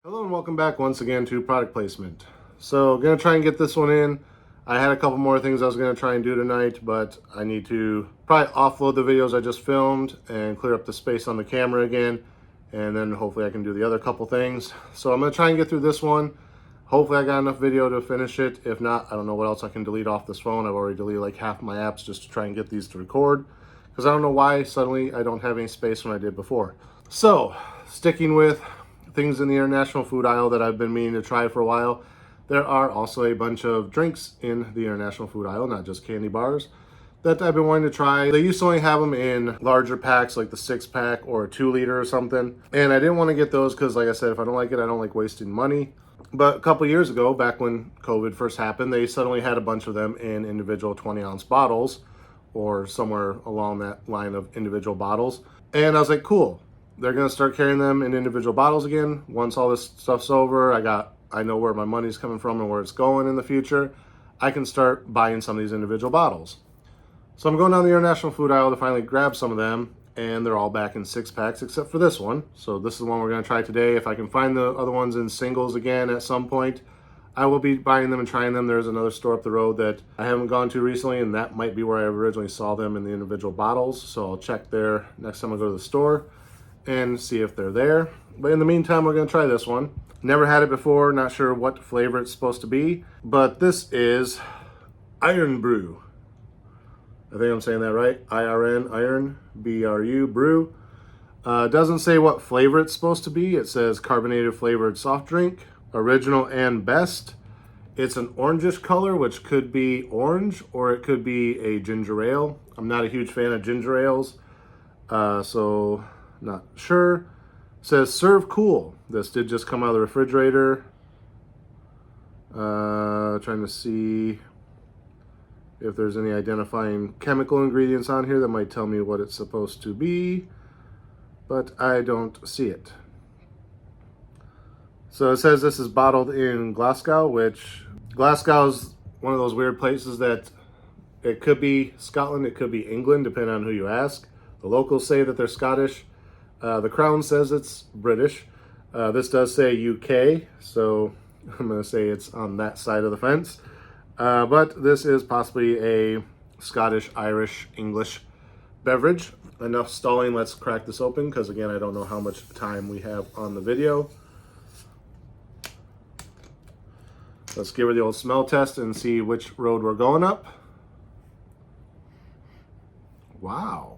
Hello and welcome back once again to product placement. So gonna try and get this one in. I had a couple more things I was gonna try and do tonight, but I need to probably offload the videos I just filmed and clear up the space on the camera again, and then hopefully I can do the other couple things. So I'm gonna try and get through this one. Hopefully I got enough video to finish it. If not, I don't know what else I can delete off this phone. I've already deleted like half my apps just to try and get these to record, because I don't know why suddenly I don't have any space when I did before. So sticking with things in the international food aisle that I've been meaning to try for a while, there are also a bunch of drinks in the international food aisle, not just candy bars, that I've been wanting to try. They used to only have them in larger packs, like the 6-pack or a 2-liter or something. And I didn't want to get those because, like I said, if I don't like it, I don't like wasting money. But a couple years ago, back when COVID first happened, they suddenly had a bunch of them in individual 20-ounce bottles, or somewhere along that line of individual bottles. And I was like, cool. They're going to start carrying them in individual bottles again. Once all this stuff's over, I know where my money's coming from and where it's going in the future. I can start buying some of these individual bottles. So I'm going down the international food aisle to finally grab some of them, and they're all back in 6-packs except for this one. So this is the one we're going to try today. If I can find the other ones in singles again at some point, I will be buying them and trying them. There's another store up the road that I haven't gone to recently, and that might be where I originally saw them in the individual bottles. So I'll check there next time I go to the store and see if they're there. But in the meantime, we're going to try this one. Never had it before, not sure what flavor it's supposed to be, but this is Irn Bru. I think I'm saying that right. IRN, Irn, B-R-U, Brew. Doesn't say what flavor it's supposed to be. It says carbonated flavored soft drink, original and best. It's an orangish color, which could be orange or it could be a ginger ale. I'm not a huge fan of ginger ales, so not sure. It says serve cool. This did just come out of the refrigerator. Trying to see if there's any identifying chemical ingredients on here that might tell me what it's supposed to be, but I don't see it. So it says this is bottled in Glasgow, which Glasgow's one of those weird places that it could be Scotland, it could be England, depending on who you ask. The locals say that they're Scottish. The Crown says it's British. This does say UK, so I'm going to say it's on that side of the fence. But this is possibly a Scottish, Irish, English beverage. Enough stalling, let's crack this open, because again, I don't know how much time we have on the video. Let's give her the old smell test and see which road we're going up. Wow.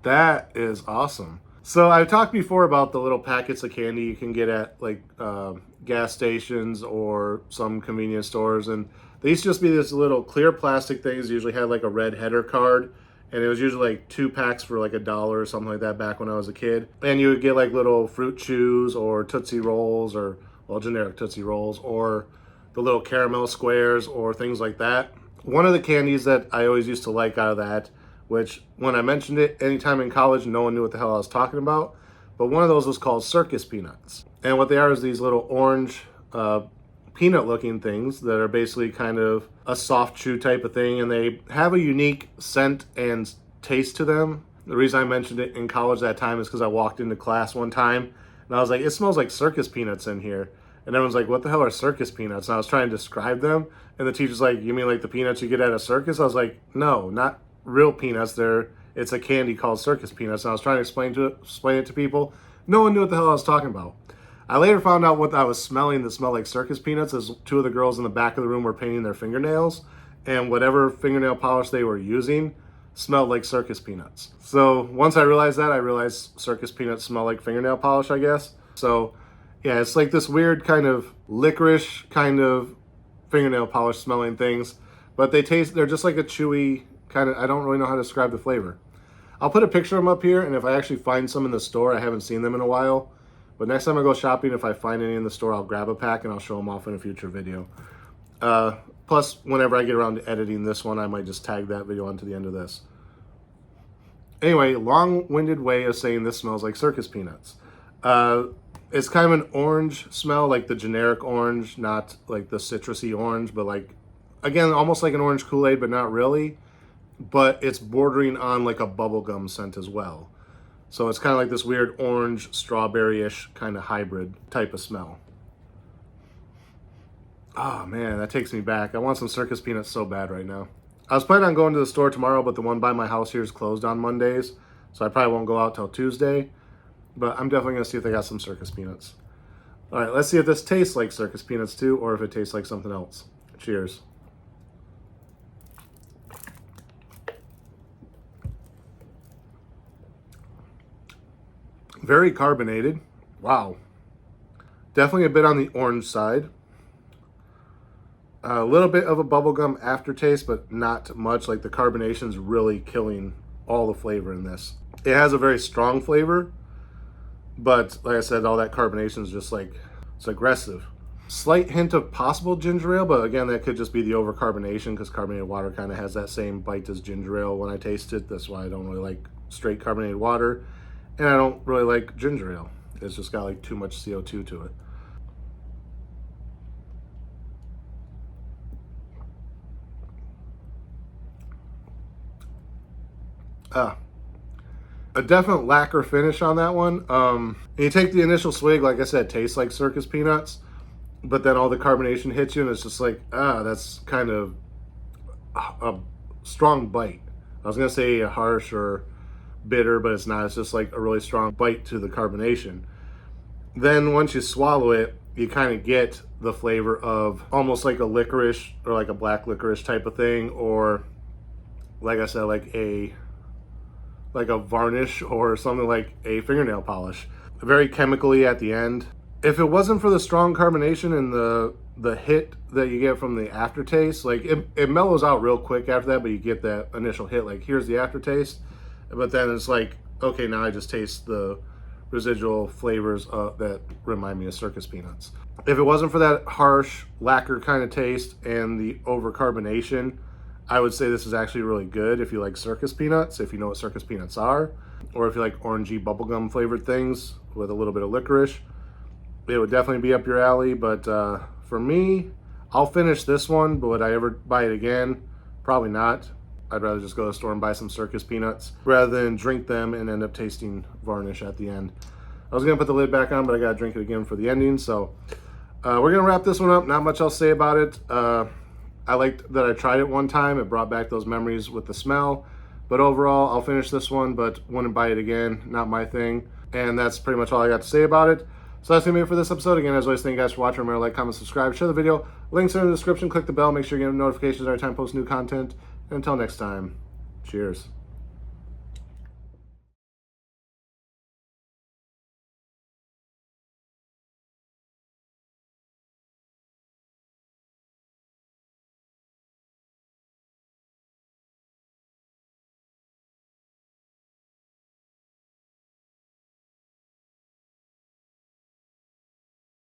That is awesome. So I talked before about the little packets of candy you can get at like gas stations or some convenience stores, and they used to just be this little clear plastic things. Usually had like a red header card, and it was usually like 2 packs for like $1 or something like that back when I was a kid. And you would get like little fruit chews or Tootsie Rolls, or well, generic Tootsie Rolls, or the little caramel squares or things like that. One of the candies that I always used to like out of that, which when I mentioned it anytime in college, no one knew what the hell I was talking about. But one of those was called circus peanuts. And what they are is these little orange peanut looking things that are basically kind of a soft chew type of thing. And they have a unique scent and taste to them. The reason I mentioned it in college that time is because I walked into class one time and I was like, it smells like circus peanuts in here. And everyone's like, what the hell are circus peanuts? And I was trying to describe them. And the teacher's like, you mean like the peanuts you get at a circus? I was like, no, not real peanuts. It's a candy called circus peanuts. And I was trying to explain it to people. No one knew what the hell I was talking about. I later found out what I was smelling that smelled like circus peanuts is 2 of the girls in the back of the room were painting their fingernails, and whatever fingernail polish they were using smelled like circus peanuts. So once I realized that, I realized circus peanuts smell like fingernail polish, I guess. So yeah, it's like this weird kind of licorice kind of fingernail polish smelling things, but they're just like a chewy kind of, I don't really know how to describe the flavor. I'll put a picture of them up here, and if I actually find some in the store, I haven't seen them in a while, but next time I go shopping, if I find any in the store, I'll grab a pack and I'll show them off in a future video. Plus, whenever I get around to editing this one, I might just tag that video onto the end of this. Anyway, long-winded way of saying this smells like circus peanuts. It's kind of an orange smell, like the generic orange, not like the citrusy orange, but like, again, almost like an orange Kool-Aid, but not really. But it's bordering on like a bubblegum scent as well. So it's kind of like this weird orange strawberry-ish kind of hybrid type of smell. Oh man, that takes me back. I want some circus peanuts so bad right now. I was planning on going to the store tomorrow, but the one by my house here is closed on Mondays, so I probably won't go out till Tuesday. But I'm definitely gonna see if they got some circus peanuts. All right, let's see if this tastes like circus peanuts too, or if it tastes like something else. Cheers. Very carbonated. Wow. Definitely a bit on the orange side. A little bit of a bubblegum aftertaste, but not much. Like the carbonation's really killing all the flavor in this. It has a very strong flavor, but like I said, all that carbonation is just like, it's aggressive. Slight hint of possible ginger ale, but again, that could just be the overcarbonation because carbonated water kind of has that same bite as ginger ale when I taste it. That's why I don't really like straight carbonated water. And I don't really like ginger ale. It's just got like too much CO2 to it. A definite lacquer finish on that one. You take the initial swig, like I said, tastes like circus peanuts, but then all the carbonation hits you and it's just like, that's kind of a strong bite. I was gonna say a harsh or bitter, but it's not. It's just like a really strong bite to the carbonation. Then once you swallow it, you kind of get the flavor of almost like a licorice or like a black licorice type of thing, or like I said, like a varnish or something like a fingernail polish. Very chemically at the end. If it wasn't for the strong carbonation and the hit that you get from the aftertaste, like it mellows out real quick after that, but you get that initial hit, like here's the aftertaste, but then it's like, okay, now I just taste the residual flavors that remind me of circus peanuts. If it wasn't for that harsh lacquer kind of taste and the overcarbonation, I would say this is actually really good if you like circus peanuts, if you know what circus peanuts are, or if you like orangey bubblegum flavored things with a little bit of licorice. It would definitely be up your alley, but for me, I'll finish this one, but would I ever buy it again? Probably not. I'd rather just go to the store and buy some circus peanuts rather than drink them and end up tasting varnish at the end. I was gonna put the lid back on, but I gotta drink it again for the ending, so we're gonna wrap this one up. Not much else to say about it. I liked that I tried it one time. It brought back those memories with the smell. But overall, I'll finish this one, but wouldn't buy it again. Not my thing. And that's pretty much all I got to say about it. So that's going to be it for this episode. Again, as always, thank you guys for watching. Remember to like, comment, subscribe, share the video. Links are in the description. Click the bell. Make sure you get notifications every time I post new content. And until next time, cheers.